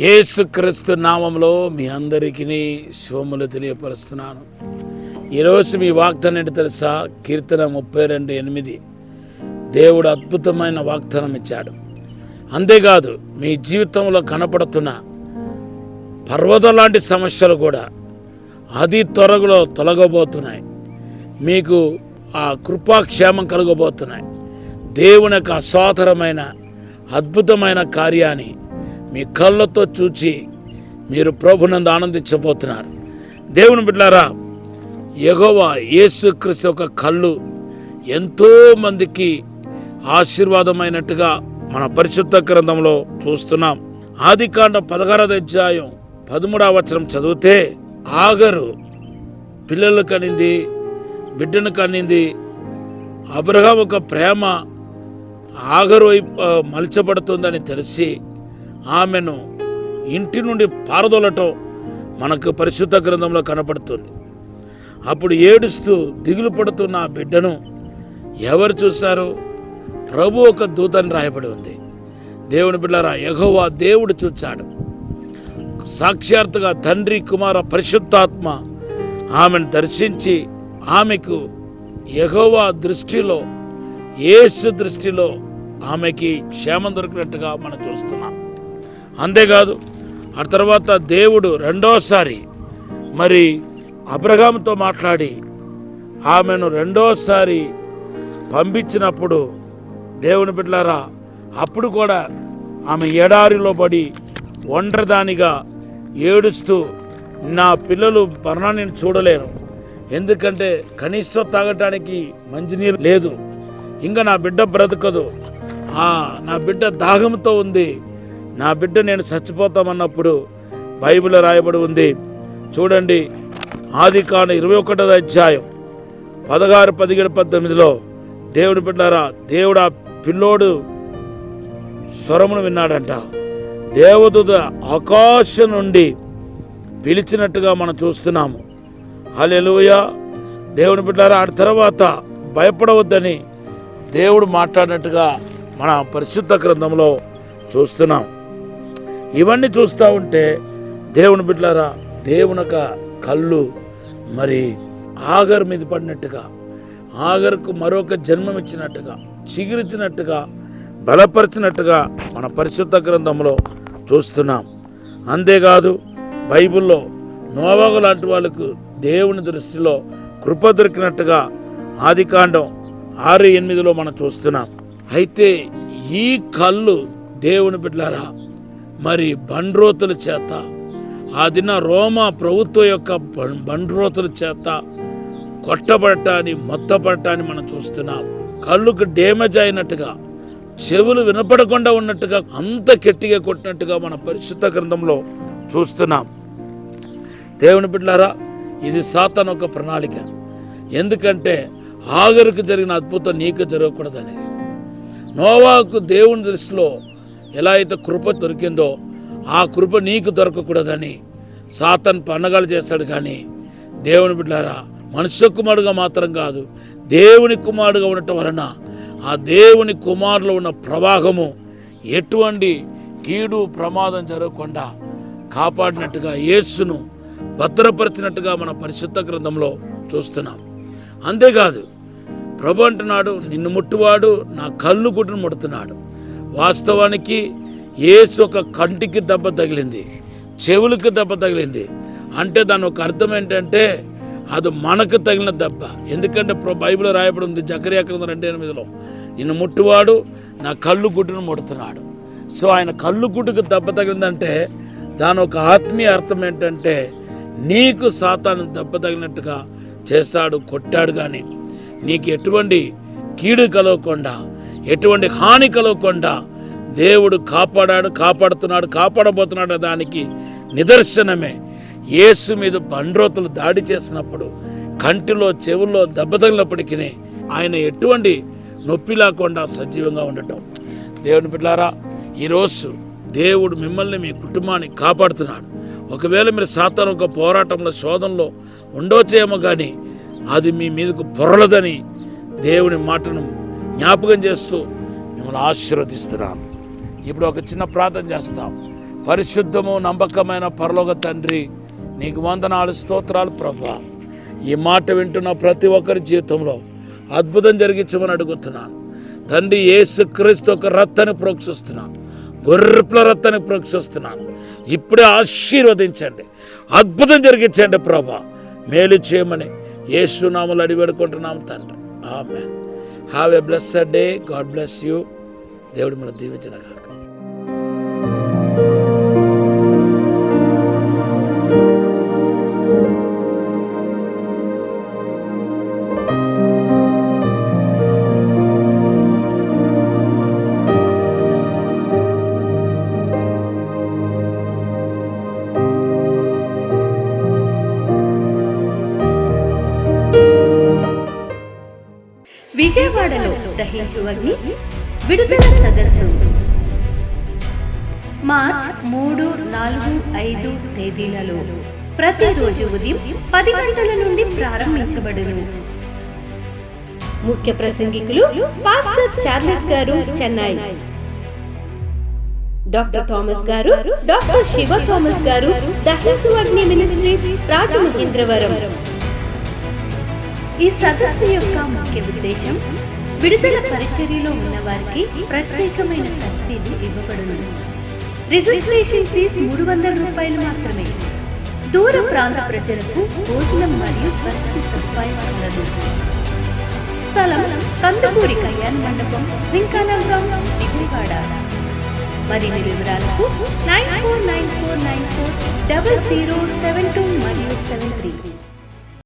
యేసుక్రీస్తు నామంలో మీ అందరికీ శుభములు తెలియపరుస్తున్నాను. ఈరోజు మీ వాగ్దానం ఏంటి తెలుసా? కీర్తన 32:8. దేవుడు అద్భుతమైన వాగ్దానం ఇచ్చాడు. అంతేకాదు, మీ జీవితంలో కనపడుతున్న పర్వతం లాంటి సమస్యలు కూడా అతి త్వరలో తొలగబోతున్నాయి. మీకు ఆ కృపాక్షేమం కలగబోతున్నాయి. దేవుని యొక్క అసాధారణమైన అద్భుతమైన కార్యాన్ని మీ కళ్ళతో చూచి మీరు ప్రభునందు ఆనందించబోతున్నారు. దేవుని బిడ్డలారా, యెహోవా యేసుక్రీస్తు యొక్క కళ్ళు ఎంతో మందికి ఆశీర్వాదమైనట్టుగా మన పరిశుద్ధ గ్రంథంలో చూస్తున్నాం. ఆదికాండం 16వ అధ్యాయం 13వ వచనం చదివితే, ఆగరు పిల్లలు కనింది, బిడ్డను కనింది. అబ్రహాం ఒక ప్రేమ ఆగరు మలచబడుతుందని తెలిసి ఆమెను ఇంటి నుండి పారదోలటం మనకు పరిశుద్ధ గ్రంథంలో కనపడుతుంది. అప్పుడు ఏడుస్తూ దిగులు పడుతున్న ఆ బిడ్డను ఎవరు చూశారు? ప్రభు ఒక దూతని రాయబడి ఉంది. దేవుని బిడ్డలారా, యెహోవా దేవుడు చూచాడు. సాక్షాత్తుగా తండ్రి, కుమార, పరిశుద్ధాత్మ ఆమెను దర్శించి ఆమెకు యెహోవా దృష్టిలో, యేసు దృష్టిలో ఆమెకి క్షేమం దొరికినట్టుగా మనం చూస్తున్నాం. అంతేకాదు, ఆ తర్వాత దేవుడు రెండోసారి మరి అబ్రహాముతో మాట్లాడి ఆమెను రెండోసారి పంపించినప్పుడు, దేవుని బిడ్డలారా, అప్పుడు కూడా ఆమె ఎడారిలో పడి ఒంటరిదానిగా ఏడుస్తూ, నా పిల్లలు మరణాన్ని నేను చూడలేను, ఎందుకంటే కనీసం తాగటానికి మంచినీరు లేదు, ఇంకా నా బిడ్డ బ్రతకదు, నా బిడ్డ దాహంతో ఉంది, నా బిడ్డ నేను చచ్చిపోతామన్నప్పుడు బైబిల్లో రాయబడి ఉంది. చూడండి, ఆదికాండం 21వ అధ్యాయం 16, 17, 18లో దేవుని బిడ్డలారా, దేవుడు ఆ పిల్లోడు స్వరమును విన్నాడంట. దేవదూత ఆకాశం నుండి పిలిచినట్టుగా మనం చూస్తున్నాము. హల్లెలూయా. దేవుని బిడ్డలారా, ఆ తర్వాత భయపడవద్దని దేవుడు మాట్లాడినట్టుగా మన పరిశుద్ధ గ్రంథంలో చూస్తున్నాం. ఇవన్నీ చూస్తూ ఉంటే దేవుని బిడ్డలారా, దేవుని యొక్క కళ్ళు మరి ఆగరు మీద పడినట్టుగా, ఆగరుకు మరొక జన్మం ఇచ్చినట్టుగా, చిగురించినట్టుగా, బలపరిచినట్టుగా మన పరిశుద్ధ గ్రంథంలో చూస్తున్నాం. అంతేకాదు, బైబిల్లో నోవాహు లాంటి వాళ్ళకు దేవుని దృష్టిలో కృప దొరికినట్టుగా ఆదికాండం 6:8లో మనం చూస్తున్నాం. అయితే ఈ కళ్ళు దేవుని బిడ్డలారా మరి బండ్రోతుల చేత, ఆ దిన రోమా ప్రభుత్వం యొక్క బండ్రోతుల చేత కొట్టబడటాన్ని, మొత్తపడటాన్ని మనం చూస్తున్నాం. కళ్ళుకు డ్యామేజ్ అయినట్టుగా, చెవులు వినపడకుండా ఉన్నట్టుగా, అంత గట్టిగా కొట్టినట్టుగా మన పరిశుద్ధ గ్రంథంలో చూస్తున్నాం. దేవుని బిడ్డలారా, ఇది సాతాను ఒక ప్రణాళిక. ఎందుకంటే ఆగరుకు జరిగిన అద్భుతం నీకు జరగకూడదని. నోవాకు దేవుని దృష్టిలో ఎలా అయితే కృప దొరికిందో ఆ కృప నీకు దొరకకూడదని సాతాను పన్నగాలు చేస్తాడు. కానీ దేవుని బిడ్డలారా, మనుష్య కుమారుడుగా మాత్రం కాదు, దేవుని కుమారుడుగా ఉండటం వలన ఆ దేవుని కుమారులో ఉన్న ప్రవాహము ఎటువంటి కీడు ప్రమాదం జరగకుండా కాపాడినట్టుగా, యేసును భద్రపరిచినట్టుగా మన పరిశుద్ధ గ్రంథంలో చూస్తున్నాం. అంతేకాదు, ప్రభు అంటున్నాడు, నిన్ను ముట్టువాడు నా కళ్ళు గుడ్డును ముడుతున్నాడు. వాస్తవానికి యేసు ఒక కంటికి దెబ్బ తగిలింది, చెవులకు దెబ్బ తగిలింది అంటే దాని ఒక అర్థం ఏంటంటే అది మనకు తగిలిన దెబ్బ. ఎందుకంటే బైబిల్లో రాయబడి ఉంది, జకరియా గ్రంథం 2:8లో, నిన్ను ముట్టువాడు నా కళ్ళు గుడ్డును ముడుతున్నాడు. సో ఆయన కళ్ళు గుడ్డుకు దెబ్బ తగిలిందంటే దాని ఒక ఆత్మీయ అర్థం ఏంటంటే నీకు సాతాను దెబ్బ తగిలినట్టుగా చేస్తాడు, కొట్టాడు. కానీ నీకు ఎటువంటి కీడు కలగకుండా, ఎటువంటి హాని కలగకుండా దేవుడు కాపాడాడు, కాపాడుతున్నాడు, కాపాడబోతున్నాడు. దానికి నిదర్శనమే యేసు మీద బండ్రోతులు దాడి చేసినప్పుడు కంటిలో, చెవుల్లో దెబ్బ తగిలినప్పటికీ ఆయన ఎటువంటి నొప్పి లేకుండా సజీవంగా ఉండటం. దేవుని బిడ్డలారా, ఈరోజు దేవుడు మిమ్మల్ని, మీ కుటుంబాన్ని కాపాడుతున్నాడు. ఒకవేళ మీరు సాతాను ఒక పోరాటంలో, శోధనలో ఉండవచ్చేమో, కానీ అది మీ మీదకు పొరలదని దేవుని మాటను జ్ఞాపకం చేస్తూ మిమ్మల్ని ఆశీర్వదిస్తున్నాను. ఇప్పుడు ఒక చిన్న ప్రార్థన చేస్తాం. పరిశుద్ధము నమ్మకమైన పరలోక తండ్రి, నీకు వందనాలు, స్తోత్రాలు ప్రభా. ఈ మాట వింటున్న ప్రతి ఒక్కరి జీవితంలో అద్భుతం జరిగించమని అడుగుతున్నాను తండ్రి. యేసుక్రీస్తు ఒక రక్తాన్ని ప్రోక్షిస్తున్నాను, గొర్రెల రక్తాన్ని ప్రోక్షిస్తున్నాను. ఇప్పుడే ఆశీర్వదించండి, అద్భుతం జరిగించండి ప్రభా. మేలు చేయమని యేసు నామములో అడిగి వేడుకుంటున్నాం తండ్రి. ఆమేన్. Have a blessed day. God bless you. దేవుడు మన దీవించిన కాక. విజయవాడలో దహించు అగ్ని విడుదల సదస్సు మార్చ్ 3, 4, 5 తేదీలలో ప్రతిరోజు ఉదయం 10 గంటల నుండి ప్రారంభించబడును. ముఖ్య ప్రసంగికులు పాస్టర్ చార్లెస్ గారు చెన్నై, డాక్టర్ థామస్ గారు, డాక్టర్ శివ థామస్ గారు, దహించు అగ్ని మినిస్ట్రీస్ రాజమహేంద్రవరం. ఈ సదస్సు యొక్క ముఖ్య ఉద్దేశం విడుదల పరిచర్యలో ఉన్న వారికి ప్రత్యేకమైన తర్ఫీదు ఇవ్వబడును. రిజిస్ట్రేషన్ ఫీజు 300 రూపాయలు మాత్రమే. దూర ప్రాంత ప్రజలకు భోజనం మరియు వసతి సదుపాయం కలదు. స్థలం కందుకూరి కళ్యాణ మండపం, జింకానా గ్రౌండ్స్, విజయవాడ. మరిన్ని వివరాలకు 9494940007